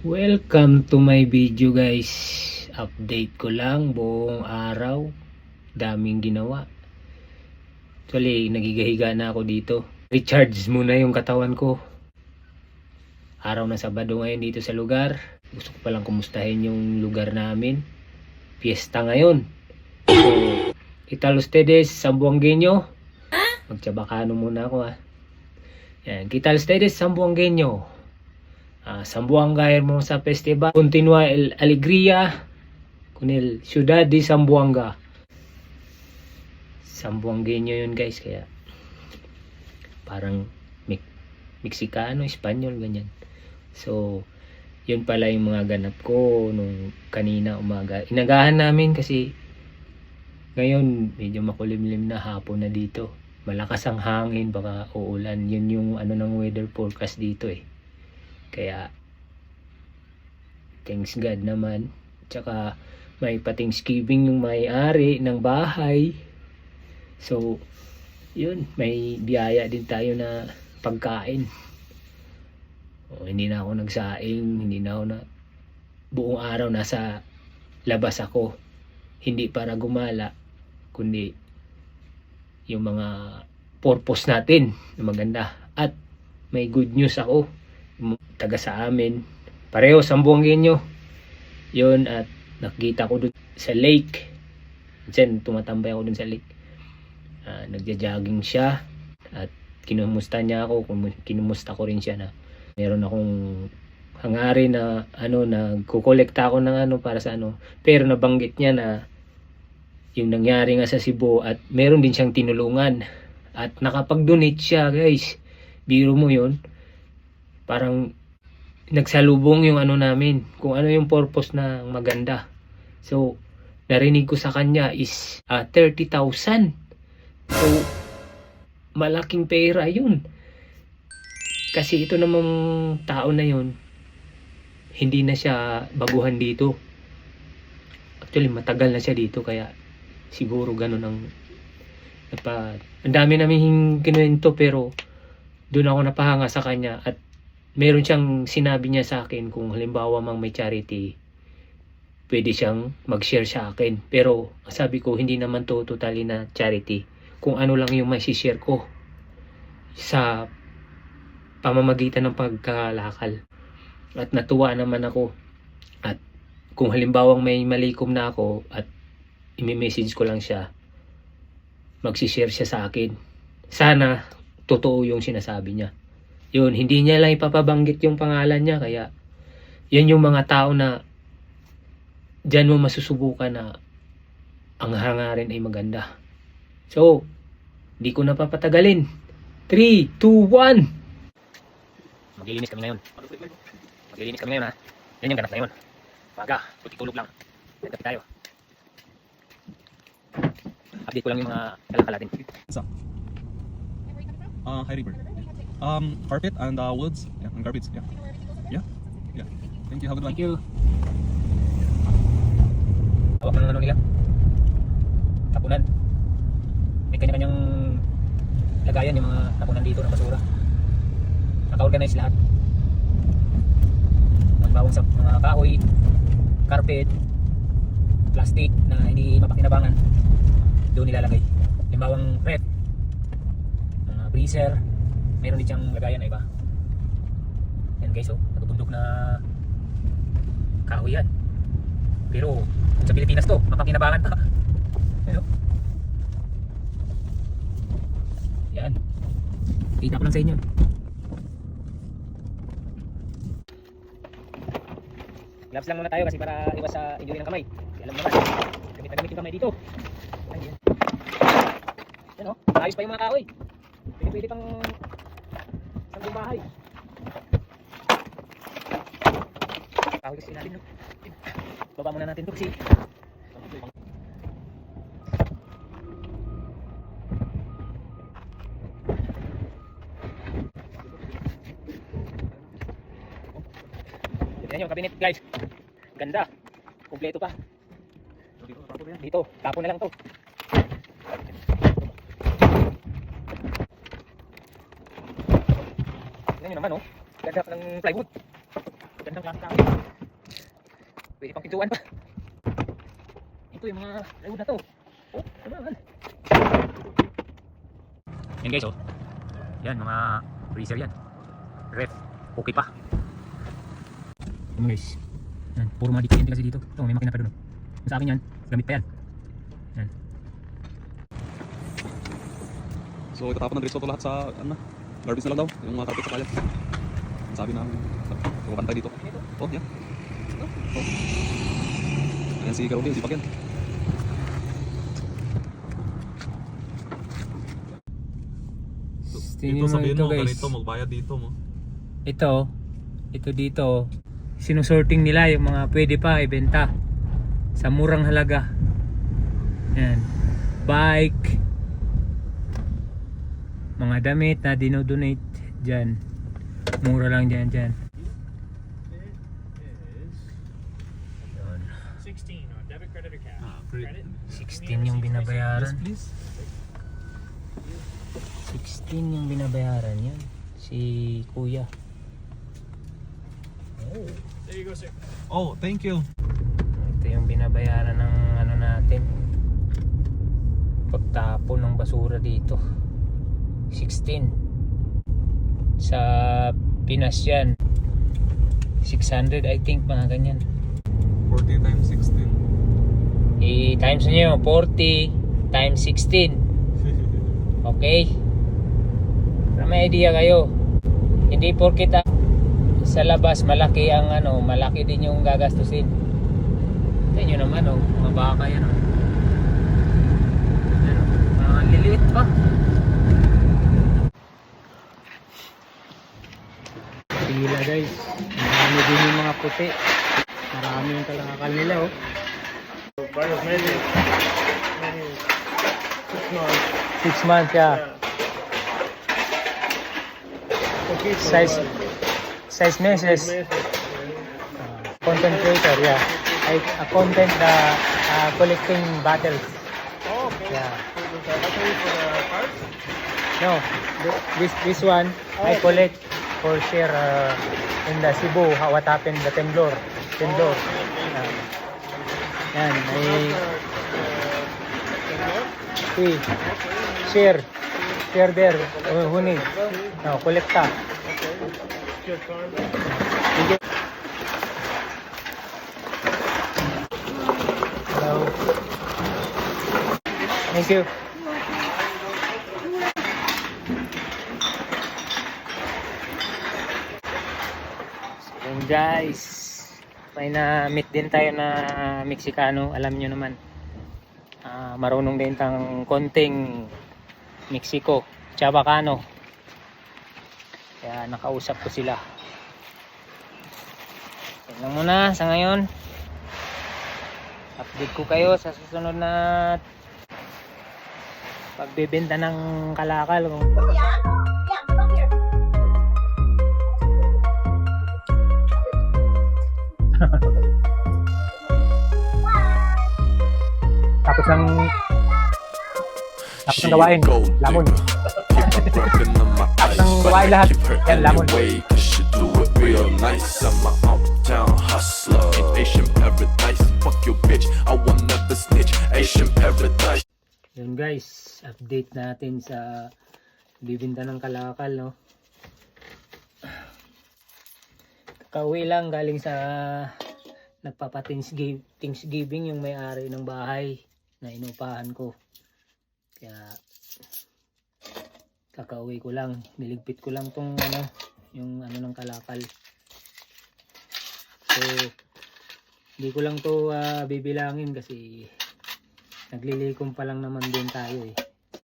Welcome to my video guys. Update ko lang buong araw. Daming ginawa. Actually, nagigahiga na ako dito. Recharge muna yung katawan ko. Araw na Sabado ngayon dito sa lugar. Gusto ko palang kumustahin yung lugar namin. Fiesta ngayon. So, kita ustedes Sambuangueño. Magtsabakano muna ako ha. Yan, kita ustedes Sambuangueño. Zamboanga Hermosa Festival. Continua el alegría con el ciudad de Zamboanga. Zamboangueño yun guys, kaya parang Meksikano, Espanyol, ganyan. So, yun pala yung mga ganap ko nung kanina umaga. Inagahan namin kasi ngayon medyo makulimlim na, hapon na dito. Malakas ang hangin, baka uulan. Yun yung ano ng weather forecast dito eh. Kaya thanks God naman. Tsaka may pa-Thanksgiving yung may-ari ng bahay. So yun, may biyaya din tayo na pagkain. Hindi na ako nagsaing, hindi na ako na buong araw nasa labas ako. Hindi para gumala, kundi yung mga purpose natin na maganda. At may good news ako. Taga sa amin, pareho Sambuangueño yun, at nakita ko dun sa lake. Diyan, tumatambay ako dun sa lake. Nagja-jogging siya at kinumusta niya ako, kinumusta ko rin siya na meron akong hangarin na nagkukolekta ako ng para sa pero nabanggit niya na yung nangyari nga sa Cebu at meron din siyang tinulungan at nakapag-donate siya guys. Biro mo yun, parang nagsalubong yung namin, kung ano yung purpose na maganda. So narinig ko sa kanya is 30,000. So malaking pera yun, kasi ito namang tao na yun hindi na siya baguhan dito. Actually matagal na siya dito, kaya siguro ganun ang dami namin kinuwento, pero doon ako napahanga sa kanya. At meron siyang sinabi niya sa akin, kung halimbawa mang may charity, pwede siyang mag-share sa akin. Pero sabi ko, hindi naman to totally na charity, kung ano lang yung may share ko sa pamamagitan ng pagkalakal. At natuwa naman ako. At kung halimbawa may malikom na ako at imi-message ko lang siya, mag-share siya sa akin. Sana totoo yung sinasabi niya. Yun, hindi niya lang ipapabanggit yung pangalan niya, kaya yan yung mga tao na dyan mo masusubukan na ang hangarin ay maganda. So, di ko napapatagalin. 3, 2, 1. Maglilinis kami ngayon. Maglilinis kami ngayon ha. Yan yung ganap ngayon. Paga, tulog lang. Nagkapi tayo. Update ko lang yung mga kalakal natin. So, High River. Carpet and woods. Yeah, and garbage. Yeah. Yeah. Yeah. Thank you. Have a good one. Thank you. Hawak na nila. Tapunan. May kanya-kanyang lagayan yung mga tapunan dito ng basura. Naka-organize lahat. Magbawang sa mga kahoy, carpet, plastic na hindi mapakinabangan, doon nilalagay. Limbawang ref, mga freezer, meron din siyang lagayan na iba. Yan guys, nagubundok na kahoy yan. Pero sa Pilipinas to, mapakinabangan pa. Ano? Yan. Kita ko lang sa inyo. Gloves lang muna tayo kasi para iwas sa injury ng kamay. Alam naman, gamit na gamit yung kamay dito. Ayan. Yan ayos pa yung mga kahoy. Pwede pang sanggong bahay. Kahoy kasi natin, no? Baba muna natin ito kasi yan yung cabinet guys. Ganda. Kompleto pa. Dito, tapo na lang to. Tingnan nyo naman, ganda pa ng plywood. Gandang klase tao. Pwede pang pintuan pa. Ito yung mga plywood na to. Oh, naman. Yan guys, oh. Yan, mga freezer yan. Ref, okay pa. Yan guys. Yan, puro mga dikente kasi dito. Ito, may makina pa doon. Sa akin yan, gamit pa yan. Yan. So itatapon ng diretso to lahat sa ano, garbage na lang daw, yung mga carpet sa kaya. Ang sabi namin, kumapantay dito. Oh, yan. Oh. Ayan si Karoli, si Pagyan. Ito sabihin mo, guys. ganito, magbayad dito mo. Ito dito, sinusorting nila yung mga pwede pa ibenta sa murang halaga. Yan. Bike, mga damit na dinodonate dyan. Mura lang dyan. 16 on debit, credit, or cash. Credit. 16 yung binabayaran. Please. 16 yung binabayaran yan. Si Kuya. Oh. There you go, sir. Oh, thank you. Ito yung binabayaran ng ano natin. Pagtapon ng basura dito. 16. Sa Pinas yan. 600 I think, mga ganyan. 40 times 16. I-times nyo 40 times 16. Okay? Para may idea kayo. Hindi porkit sa labas malaki ang ano, malaki din yung gagastusin. Tingnan nyo naman, oh, mga baka yan, oh. Ano, mga liliit pa. Pila guys. Marami din yung mga puti. Marami yung kalakal nila, oh. Many 6 months. 6 months, yeah. Okay, Size measures. Content creator, yeah. A content collecting bottles. Oh, okay. Yeah. Battery for the parts? No, this one I collect for share in the Cebu. What happened the Temblor. Yan, may share there. Who need? No, kolekta. Good farm. Hello. Thank you. So guys, may na-meet din tayo na Meksikano. Alam nyo naman, marunong din tang konting Mexico, Chabacano. Kaya nakausap ko sila. Yan lang muna sa ngayon. Update ko kayo sa susunod na pagbebenta ng kalakal. Tapos ang gawain, lamon. Tapos ang gawain lahat, yan lamon. Real nice, I'm a uptown hustler. Asian paradise, fuck your bitch, I will never snitch. Asian paradise. Yun guys, update natin sa bibinta ng kalakal, no. Kakauwi lang galing sa nagpapa-Thanksgiving yung may-ari ng bahay na inupahan ko. Kaya kakauwi ko lang, niligpit ko lang tong ano, yung ano ng kalakal. So hindi ko lang to bibilangin kasi naglilikom pa lang naman din tayo, eh.